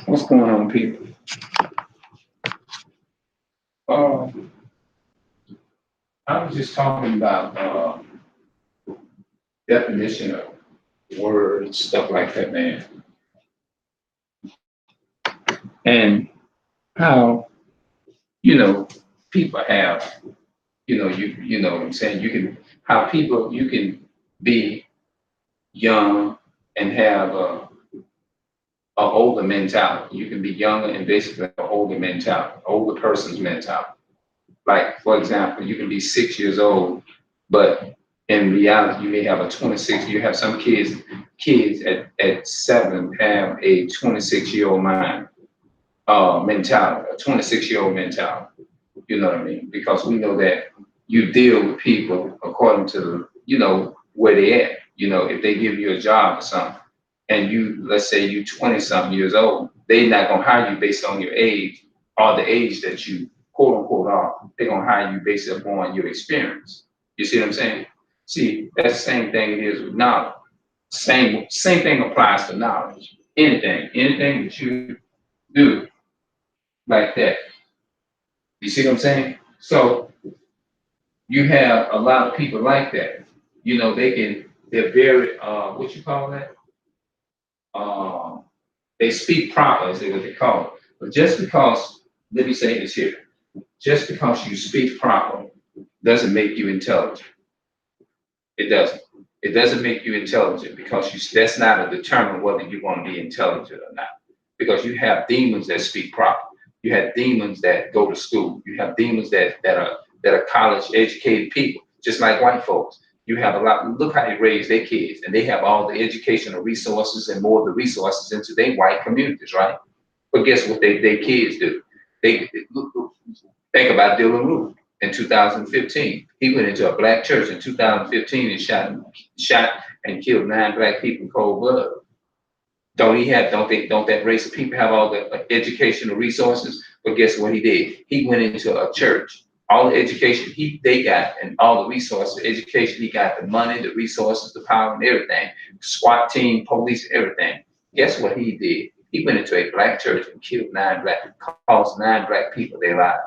What's going on, people? Uh, I was just talking about definition of words, stuff like that, man, and how people have you know what I'm saying. You can how people you can be young and have a older mentality. You can be younger and basically have an older mentality, older person's mentality. Like, for example, you can be 6 years old, but in reality, you may have a 26. You have some kids at 7 have a 26-year-old mind, mentality, a 26-year-old mentality. You know what I mean? Because we know that you deal with people according to, where they at. If they give you a job or something, and let's say you 20 something years old, they not gonna hire you based on your age or the age that you quote unquote are. They're gonna hire you based upon your experience. You see what I'm saying? See, that's the same thing it is with knowledge. Same thing applies to knowledge. Anything that you do like that. You see what I'm saying? So you have a lot of people like that. They're very what you call that? Um, they speak proper, is what they call it. But just because, let me say this here, just because you speak proper doesn't make you intelligent. It doesn't. It doesn't make you intelligent because that's not a determine whether you want to be intelligent or not. Because you have demons that speak proper. You have demons that go to school. You have demons that are college educated people, just like white folks. You have a lot. Look how they raise their kids, and they have all the educational resources and more of the resources into their white communities, right? But guess what their kids do? They think about Dylan Roof in 2015. He went into a black church in 2015 and shot and killed 9 black people in cold blood. Don't that race of people have all the educational resources? But guess what he did? He went into a church. All the education they got and all the resources, education, he got the money, the resources, the power, and everything. SWAT team, police, everything. Guess what he did? He went into a black church and killed 9 black, caused 9 black people their lives.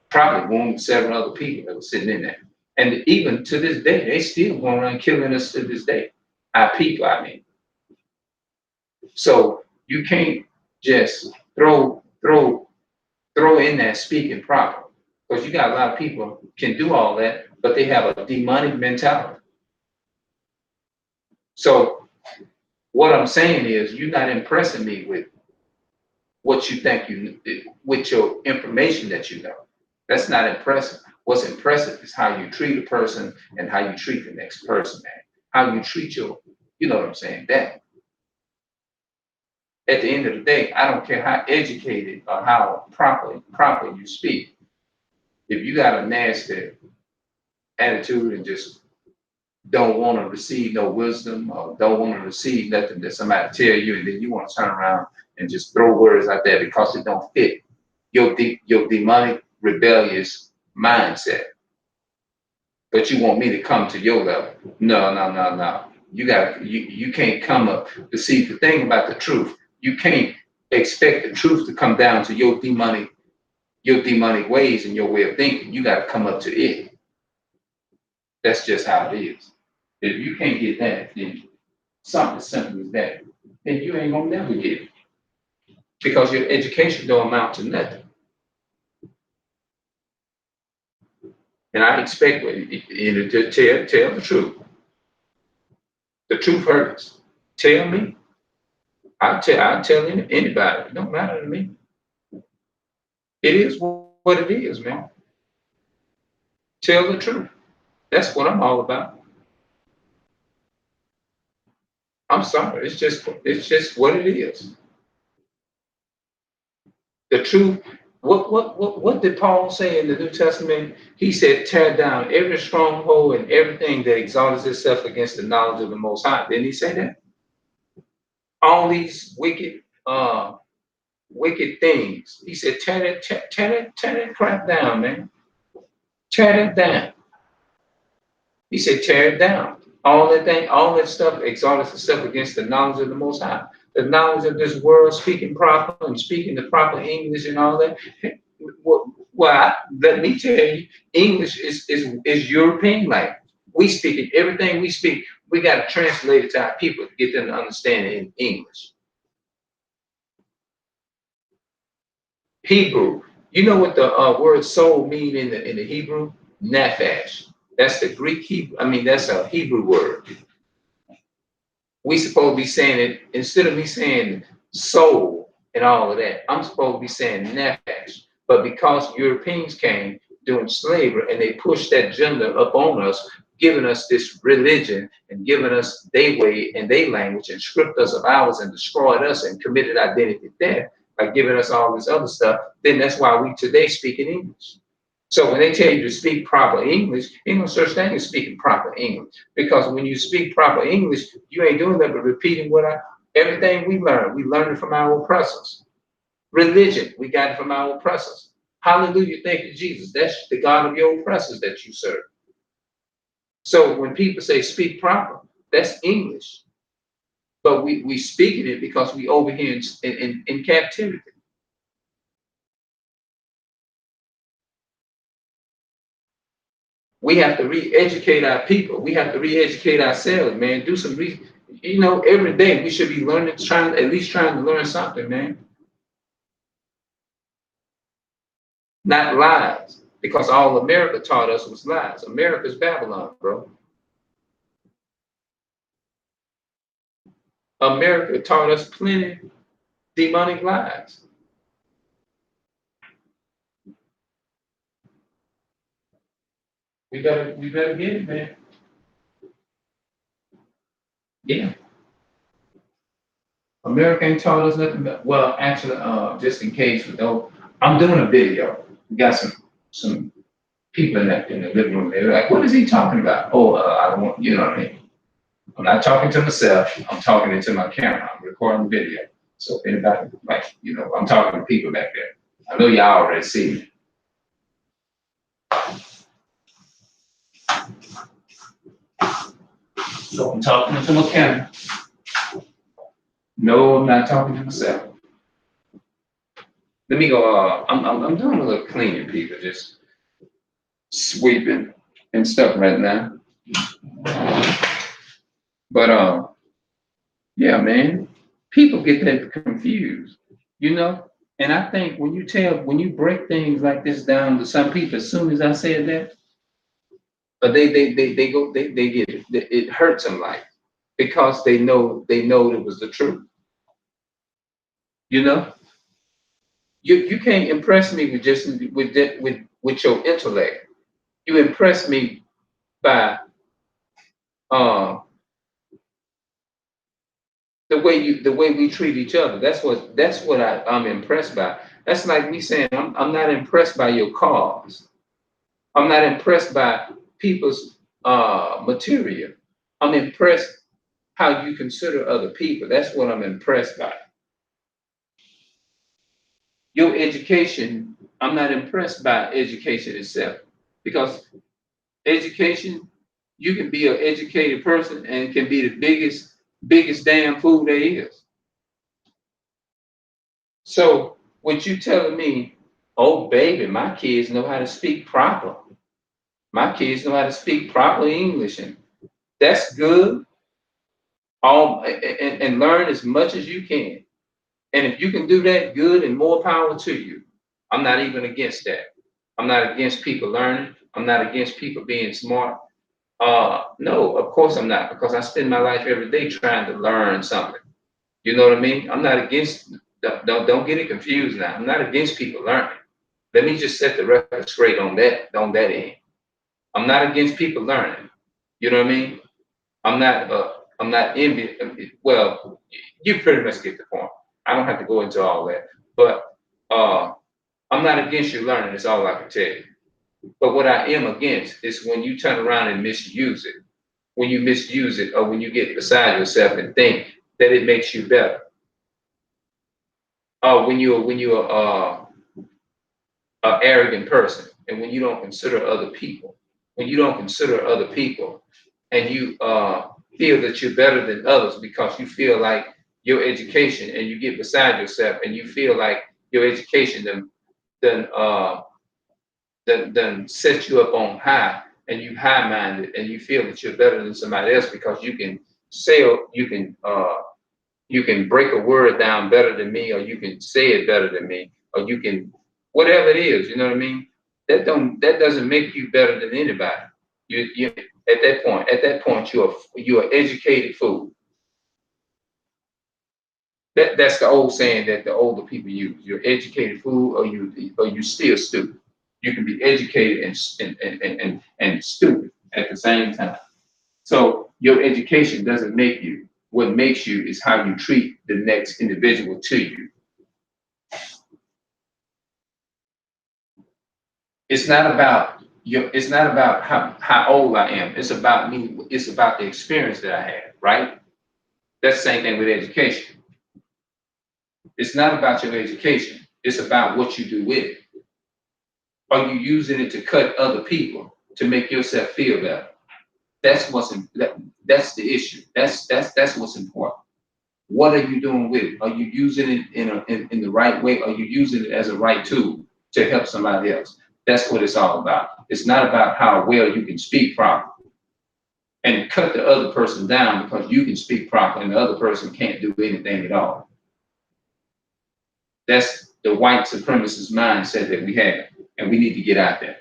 Probably wounded several other people that were sitting in there. And even to this day, they still going around killing us to this day. Our people, I mean. So you can't just throw in that speaking proper. Because you got a lot of people can do all that, but they have a demonic mentality. So what I'm saying is you're not impressing me with what you think with your information that you know. That's not impressive. What's impressive is how you treat a person and how you treat the next person, man. How you treat you know what I'm saying? That at the end of the day, I don't care how educated or how proper you speak. If you got a nasty attitude and just don't want to receive no wisdom or don't want to receive nothing that somebody tell you, and then you want to turn around and just throw words out there because it don't fit your demonic rebellious mindset. But you want me to come to your level. No. You can't come up to see the thing about the truth. You can't expect the truth to come down to your demonic ways and your way of thinking. You got to come up to it. That's just how it is. If you can't get that, then something as simple as that, then you ain't gonna never get it. Because your education don't amount to nothing. And I expect you to tell the truth. The truth hurts. Tell me. I'll tell anybody. It don't matter to me. It is what it is, man. Tell the truth. That's what I'm all about. I'm sorry. It's just what it is. The truth. What did Paul say in the New Testament? He said, tear down every stronghold and everything that exalts itself against the knowledge of the Most High. Didn't he say that? All these wicked things. He said, tear that crap down, man. Tear it down. He said, tear it down. All that thing, all that stuff, exalted stuff against the knowledge of the Most High, the knowledge of this world, speaking proper and speaking the proper English and all that. Well, let me tell you, English is European language. We speak it. Everything we speak, we got to translate it to our people to get them to understand it in English. Hebrew. You know what the word soul mean in the Hebrew? Nefesh. That's the Greek Hebrew. I mean, that's a Hebrew word. We supposed to be saying it instead of me saying soul and all of that. I'm supposed to be saying nefesh. But because Europeans came during slavery and they pushed that gender up on us, giving us this religion and giving us their way and their language and stripped us of ours and destroyed us and committed identity theft by giving us all this other stuff, then that's why we today speak in English. So when they tell you to speak proper English, ain't no such thing as speaking proper English. Because when you speak proper English, you ain't doing that but repeating everything we learned. We learned it from our oppressors. Religion, we got it from our oppressors. Hallelujah, thank you, Jesus. That's the God of your oppressors that you serve. So when people say speak proper, that's English. But we speaking it because we over here in captivity. We have to re-educate our people. We have to re-educate ourselves, man. Do some every day we should be learning, at least trying to learn something, man. Not lies. Because all America taught us was lies. America's Babylon, bro. America taught us plenty demonic lies. We better get it, man. Yeah. America ain't taught us nothing but, well, actually, just in case though, I'm doing a video. We got some people in the living room. They're like, what is he talking about? Oh, I don't want, you know what I mean? I'm not talking to myself. I'm talking into my camera. I'm recording the video. So if anybody, like, I'm talking to people back there. I know y'all already see me. So I'm talking to my camera. No, I'm not talking to myself. Let me go. I'm doing a little cleaning, people, just sweeping and stuff right now. But yeah, man, people get that confused, And I think when you break things like this down to some people, as soon as I said that, but they get it. It hurts them like because they know it was the truth. You know, you can't impress me with just with your intellect. You impress me by uh the way we treat each other. That's what I'm impressed by. That's like me saying I'm not impressed by your cars. I'm not impressed by people's material. I'm impressed how you consider other people. That's what I'm impressed by. Your education, I'm not impressed by education itself. Because education, you can be an educated person and can be the biggest damn fool there is. So what you telling me, oh baby, my kids know how to speak proper. My kids know how to speak proper English, and that's good. And learn as much as you can. And if you can do that, good and more power to you. I'm not even against that. I'm not against people learning. I'm not against people being smart. No, of course I'm not, because I spend my life every day trying to learn something. You know what I mean? I'm not against. Don't get it confused now. I'm not against people learning. Let me just set the record straight on that end. I'm not against people learning. You know what I mean? I'm not envious. Well, you pretty much get the point. I don't have to go into all that. But I'm not against you learning, that's all I can tell you. But what I am against is when you turn around and misuse it. When you misuse it, or when you get beside yourself and think that it makes you better. When you're an arrogant person, and when you don't consider other people, and you feel that you're better than others because you feel like your education, and you get beside yourself and you feel like your education then then set you up on high, and you high minded and you feel that you're better than somebody else because you can say, you can break a word down better than me, or you can say it better than me, or you can whatever it is, you know what I mean? That doesn't make you better than anybody. You at that point you're an educated fool. That's the old saying that the older people use. You're educated fool, or you still stupid. You can be educated and stupid at the same time. So your education doesn't make you. What makes you is how you treat the next individual to you. It's not about it's not about how old I am. It's about me. It's about the experience that I have, right? That's the same thing with education. It's not about your education. It's about what you do with it. Are you using it to cut other people to make yourself feel better? That's that's the issue. That's what's important. What are you doing with it? Are you using it in the right way? Are you using it as a right tool to help somebody else? That's what it's all about. It's not about how well you can speak properly and cut the other person down because you can speak properly and the other person can't do anything at all. That's the white supremacist mindset that we have, and we need to get out there.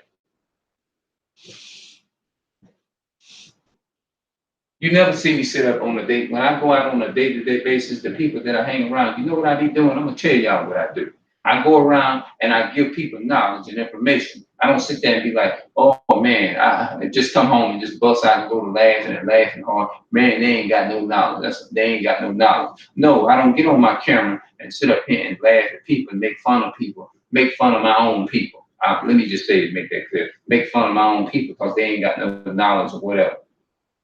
You never see me sit up on a date. When I go out on a day-to-day basis, the people that I hang around, you know what I be doing? I'm gonna tell y'all what I do. I go around and I give people knowledge and information. I don't sit there and be like, oh man, I just come home and just bust out and go to laughing and laughing hard. Man, they ain't got no knowledge. They ain't got no knowledge. No, I don't get on my camera and sit up here and laugh at people and make fun of people, make fun of my own people. Let me just say it, make that clear. Make fun of my own people because they ain't got no knowledge or whatever.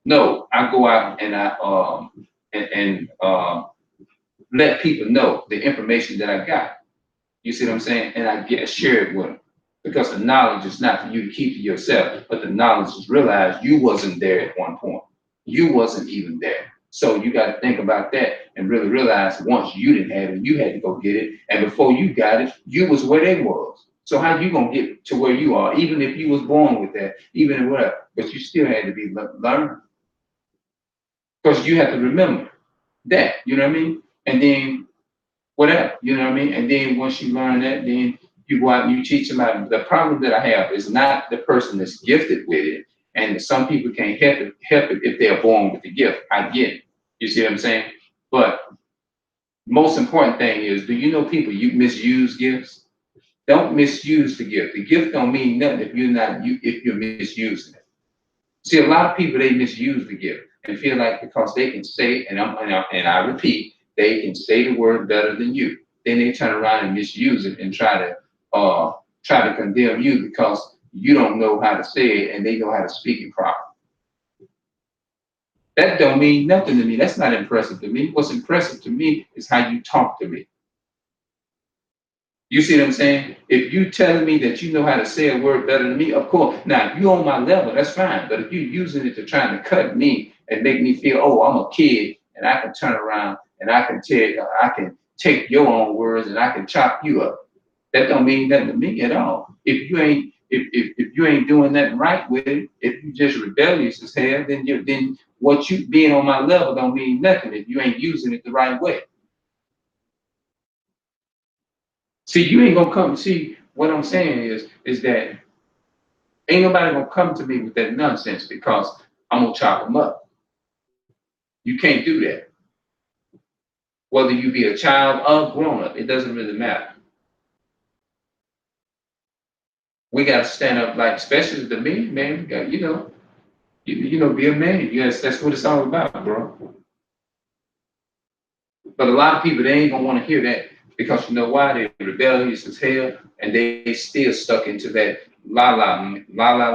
No, I go out and I let people know the information that I got. You see what I'm saying? And I share it with them because the knowledge is not for you to keep to yourself, but the knowledge is realize you wasn't there at one point. You wasn't even there. So you got to think about that and really realize once you didn't have it, you had to go get it. And before you got it, you was where they was. So how you gonna get to where you are, even if you was born with that, even if whatever, but you still had to be learned. Because you have to remember that, you know what I mean? And then whatever, you know what I mean? And then once you learn that, then you go out and you teach somebody. The problem that I have is not the person that's gifted with it. And some people can't help it if they're born with the gift. I get it. You see what I'm saying? But most important thing is, do you know people you misuse gifts? Don't misuse the gift. The gift don't mean nothing if you're misusing it. See, a lot of people they misuse the gift and feel like because they can say, and I repeat, they can say the word better than you. Then they turn around and misuse it and try to condemn you because you don't know how to say it and they know how to speak it properly. That don't mean nothing to me. That's not impressive to me. What's impressive to me is how you talk to me. You see what I'm saying? If you telling me that you know how to say a word better than me, of course. Now, if you on my level, that's fine. But if you're using it to trying to cut me and make me feel, oh, I'm a kid and I can turn around and I can I can take your own words and I can chop you up. That don't mean nothing to me at all. If you ain't doing nothing right with it, if you just rebellious as hell, then what you being on my level don't mean nothing if you ain't using it the right way. See, you ain't gonna come. See, what I'm saying is that ain't nobody gonna come to me with that nonsense because I'm gonna chop them up. You can't do that. Whether you be a child or grown up, it doesn't really matter. We gotta stand up, like especially the men, man. We got, be a man. Yes, that's what it's all about, bro. But a lot of people they ain't gonna want to hear that because you know why? They're rebellious as hell and they still stuck into that la la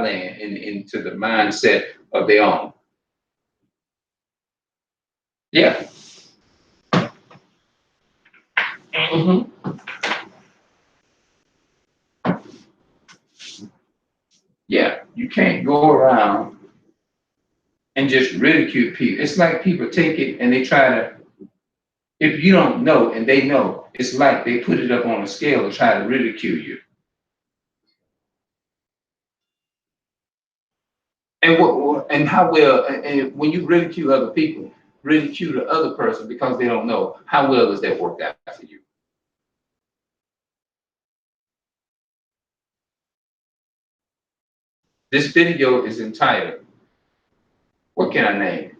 land and into the mindset of their own. Yeah. hmm Yeah. You can't go around and just ridicule people. It's like people take it and they try to, if you don't know and they know, it's like they put it up on a scale to try to ridicule you. And and how well, and when you ridicule other people, ridicule the other person because they don't know, how well does that work out for you? This video is entitled, what can I name?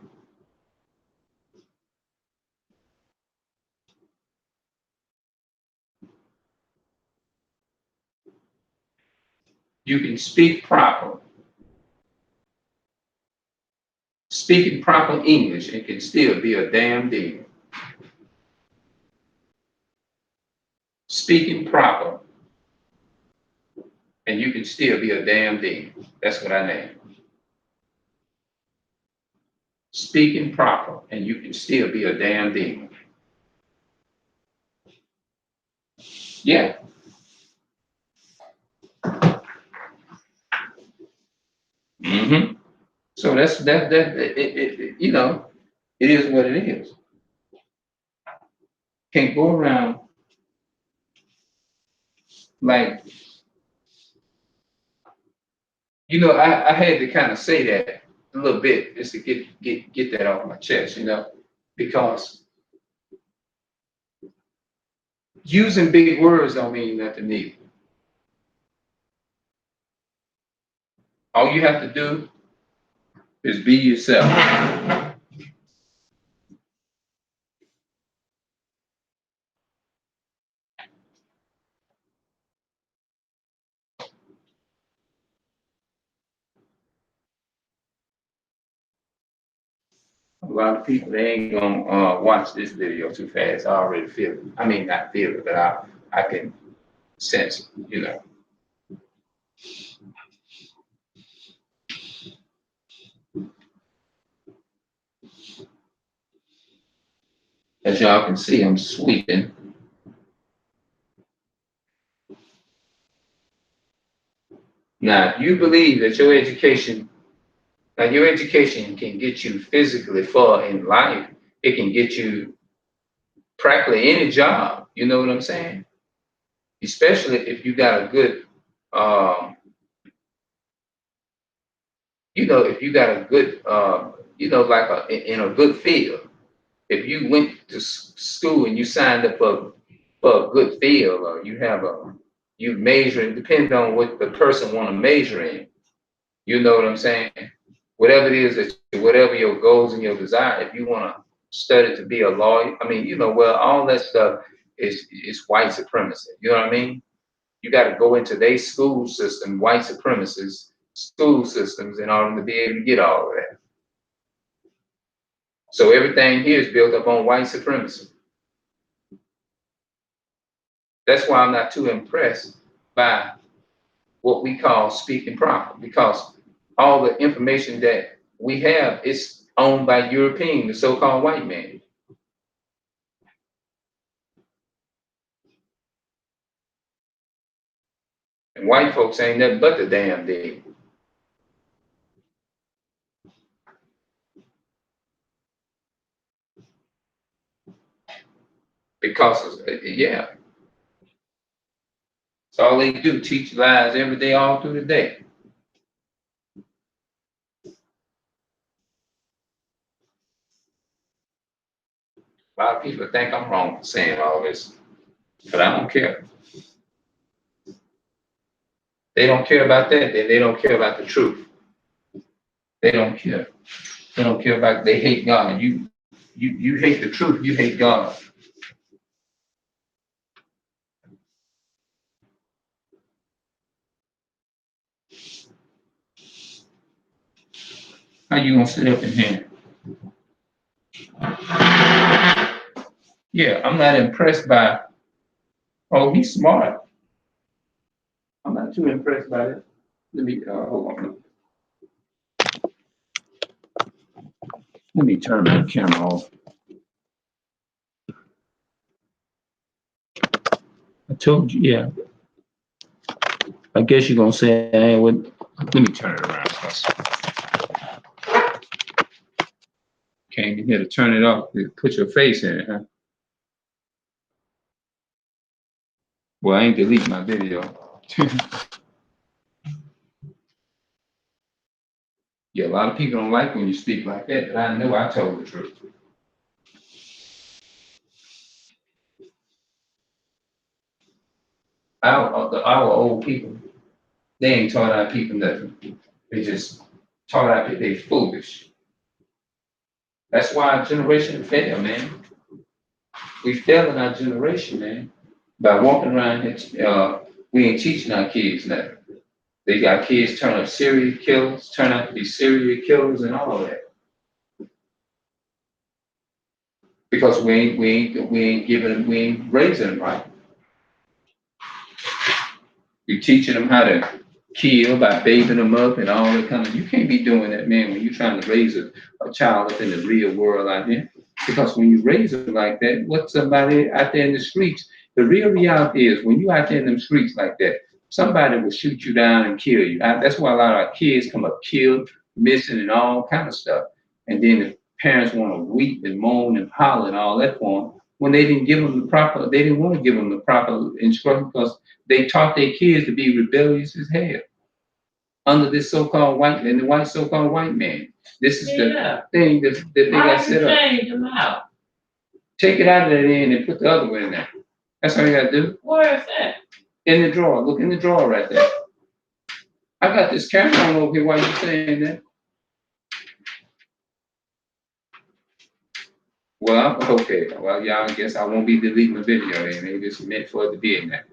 You can speak proper. Speaking proper English, it can still be a damn demon. Speaking proper, and you can still be a damn demon. That's what I name. Speaking proper, and you can still be a damn demon. Yeah. Mm-hmm. So that's you know, it is what it is. Can't go around like, you know, I had to kind of say that a little bit just to get that off my chest, you know, because using big words don't mean nothing either. All you have to do is be yourself. A lot of people, they ain't gonna watch this video too fast. I already feel it. I mean, not feel it, but I can sense it, you know. As y'all can see, I'm sweeping. Now, if you believe that your education can get you physically far in life, it can get you practically any job. You know what I'm saying? Especially if you got a good, you know, if you got a good, you know, like in a good field. If you went to school and you signed up for a good field, or you have you major, it depends on what the person want to major in. You know what I'm saying? Whatever it is whatever your goals and your desire, if you want to study to be a lawyer, I mean, you know, well, all that stuff is white supremacy. You know what I mean? You got to go into their school system, white supremacists school systems, in order to be able to get all of that. So everything here is built up on white supremacy. That's why I'm not too impressed by what we call speaking proper, because all the information that we have is owned by European, the so-called white man. And white folks ain't nothing but the damn thing. Because, yeah, that's all they do, teach lies every day, all through the day. A lot of people think I'm wrong for saying all this, but I don't care. They don't care about that, they don't care about the truth. They don't care. They don't care about, they hate God. You hate the truth, you hate God. How you gonna sit up in here? Yeah, I'm not impressed by, oh, he's smart. I'm not too impressed by it. Let me, hold on. Let me turn my camera off. I told you, yeah. I guess you're gonna say I ain't with, let me turn it around. came in here to turn it off. To put your face in it, huh? Well, I ain't delete my video. Yeah, a lot of people don't like when you speak like that, but I know I told the truth. Our old people, they ain't taught our people nothing. They just taught our people they foolish. That's why our generation fail, man. We fail in our generation, man. By walking around here, we ain't teaching our kids nothing. They got kids turn up serial killers, turn out to be serial killers and all of that. Because we ain't raising them right. You're teaching them how to kill by bathing them up and all that kind of. You can't be doing that, man, when you're trying to raise a child up in the real world out there. Because when you raise them like that, what's somebody out there in the streets? The real reality is when you out there in them streets like that, somebody will shoot you down and kill you. That's why a lot of our kids come up killed, missing, and all kind of stuff. And then the parents want to weep and moan and holler and all that for them when they didn't give them the proper. They didn't want to give them the proper instruction because they taught their kids to be rebellious as hell under this so-called white and the white so-called white man. This is the thing that they got set up. Change them out. Take it out of that end and put the other one in there. That's all you gotta do. Where is that? In the drawer. Look in the drawer right there. I got this camera on over here while you're saying that. Well, okay. Well, y'all, I guess I won't be deleting the video then. Maybe it's meant for it to be in there.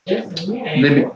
Yes, Let me